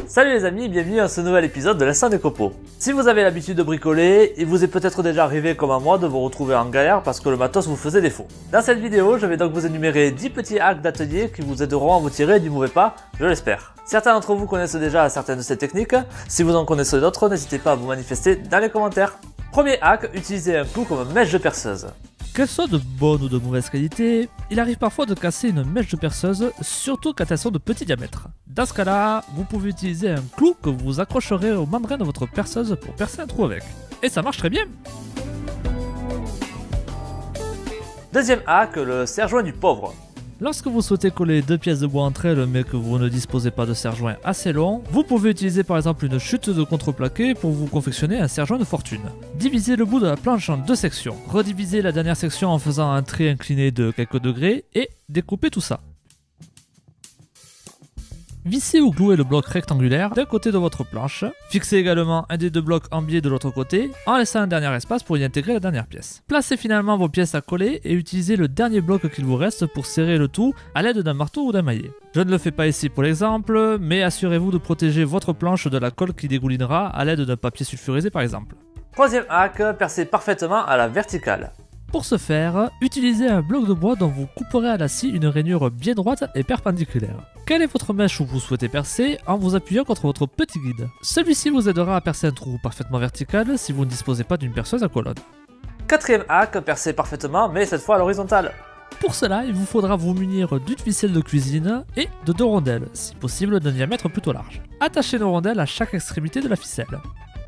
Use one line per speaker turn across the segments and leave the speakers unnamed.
Salut les amis, bienvenue à ce nouvel épisode de l'Instant des Copeaux. Si vous avez l'habitude de bricoler, il vous est peut-être déjà arrivé comme à moi de vous retrouver en galère parce que le matos vous faisait défaut. Dans cette vidéo, je vais donc vous énumérer 10 petits hacks d'atelier qui vous aideront à vous tirer du mauvais pas, je l'espère. Certains d'entre vous connaissent déjà certaines de ces techniques, si vous en connaissez d'autres, n'hésitez pas à vous manifester dans les commentaires. Premier hack, utilisez un clou comme mèche de perceuse.
Qu'elles soient de bonne ou de mauvaise qualité, il arrive parfois de casser une mèche de perceuse, surtout quand elles sont de petit diamètre. Dans ce cas-là, vous pouvez utiliser un clou que vous accrocherez au membrane de votre perceuse pour percer un trou avec. Et ça marche très bien.
Deuxième hack, le serre-joint du pauvre.
Lorsque vous souhaitez coller deux pièces de bois entre elles mais que vous ne disposez pas de serre-joint assez long, vous pouvez utiliser par exemple une chute de contreplaqué pour vous confectionner un serre-joint de fortune. Divisez le bout de la planche en deux sections, redivisez la dernière section en faisant un trait incliné de quelques degrés et découpez tout ça. Vissez ou clouez le bloc rectangulaire d'un côté de votre planche. Fixez également un des deux blocs en biais de l'autre côté, en laissant un dernier espace pour y intégrer la dernière pièce. Placez finalement vos pièces à coller et utilisez le dernier bloc qu'il vous reste pour serrer le tout à l'aide d'un marteau ou d'un maillet. Je ne le fais pas ici pour l'exemple, mais assurez-vous de protéger votre planche de la colle qui dégoulinera à l'aide d'un papier sulfurisé par exemple.
Troisième hack, percez parfaitement à la verticale.
Pour ce faire, utilisez un bloc de bois dont vous couperez à la scie une rainure bien droite et perpendiculaire. Quelle est votre mèche où vous souhaitez percer en vous appuyant contre votre petit guide. Celui-ci vous aidera à percer un trou parfaitement vertical si vous ne disposez pas d'une perceuse à colonne.
Quatrième hack, percez parfaitement mais cette fois à l'horizontale.
Pour cela, il vous faudra vous munir d'une ficelle de cuisine et de deux rondelles, si possible d'un diamètre plutôt large. Attachez nos rondelles à chaque extrémité de la ficelle.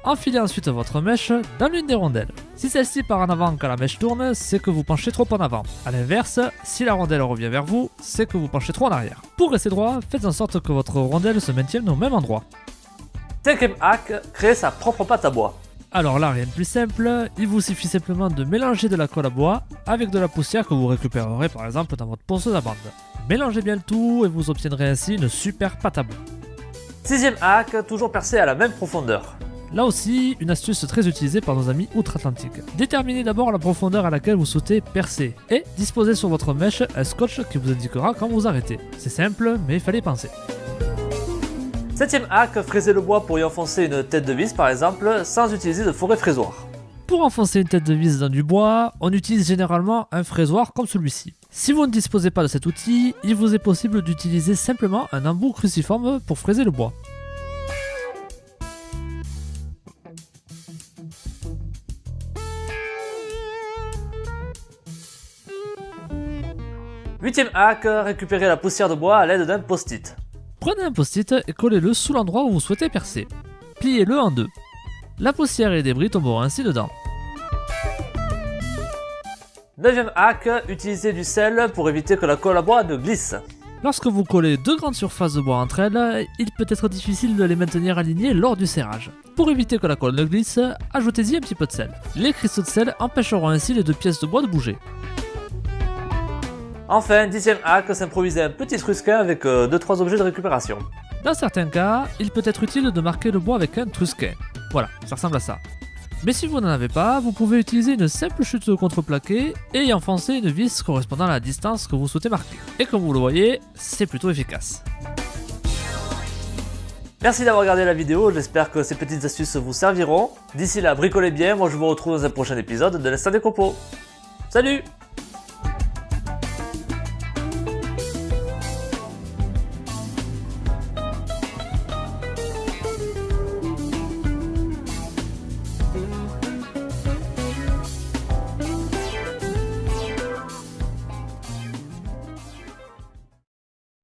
Enfilez ensuite votre mèche dans l'une des rondelles. Si celle-ci part en avant quand la mèche tourne, c'est que vous penchez trop en avant. A l'inverse, si la rondelle revient vers vous, c'est que vous penchez trop en arrière. Pour rester droit, faites en sorte que votre rondelle se maintienne au même endroit.
Cinquième hack, créer sa propre pâte à bois.
Alors là, rien de plus simple, il vous suffit simplement de mélanger de la colle à bois avec de la poussière que vous récupérerez par exemple dans votre ponceuse à bande. Mélangez bien le tout et vous obtiendrez ainsi une super pâte à bois.
Sixième hack, toujours percer à la même profondeur.
Là aussi, une astuce très utilisée par nos amis outre-Atlantique. Déterminez d'abord la profondeur à laquelle vous souhaitez percer et disposez sur votre mèche un scotch qui vous indiquera quand vous arrêtez. C'est simple, mais il fallait penser.
Septième hack, fraiser le bois pour y enfoncer une tête de vis par exemple, sans utiliser de forêt fraisoir.
Pour enfoncer une tête de vis dans du bois, on utilise généralement un fraisoir comme celui-ci. Si vous ne disposez pas de cet outil, il vous est possible d'utiliser simplement un embout cruciforme pour fraiser le bois.
Huitième hack, récupérer la poussière de bois à l'aide d'un post-it.
Prenez un post-it et collez-le sous l'endroit où vous souhaitez percer. Pliez-le en deux. La poussière et les débris tomberont ainsi dedans.
Neuvième hack, utiliser du sel pour éviter que la colle à bois ne glisse.
Lorsque vous collez deux grandes surfaces de bois entre elles, il peut être difficile de les maintenir alignées lors du serrage. Pour éviter que la colle ne glisse, ajoutez-y un petit peu de sel. Les cristaux de sel empêcheront ainsi les deux pièces de bois de bouger.
Enfin, dixième hack, s'improviser un petit trusquin avec 2-3 objets de récupération.
Dans certains cas, il peut être utile de marquer le bois avec un trusquin. Voilà, ça ressemble à ça. Mais si vous n'en avez pas, vous pouvez utiliser une simple chute de contreplaqué et y enfoncer une vis correspondant à la distance que vous souhaitez marquer. Et comme vous le voyez, c'est plutôt efficace.
Merci d'avoir regardé la vidéo, j'espère que ces petites astuces vous serviront. D'ici là, bricolez bien, moi je vous retrouve dans un prochain épisode de l'Instant des Copeaux. Salut!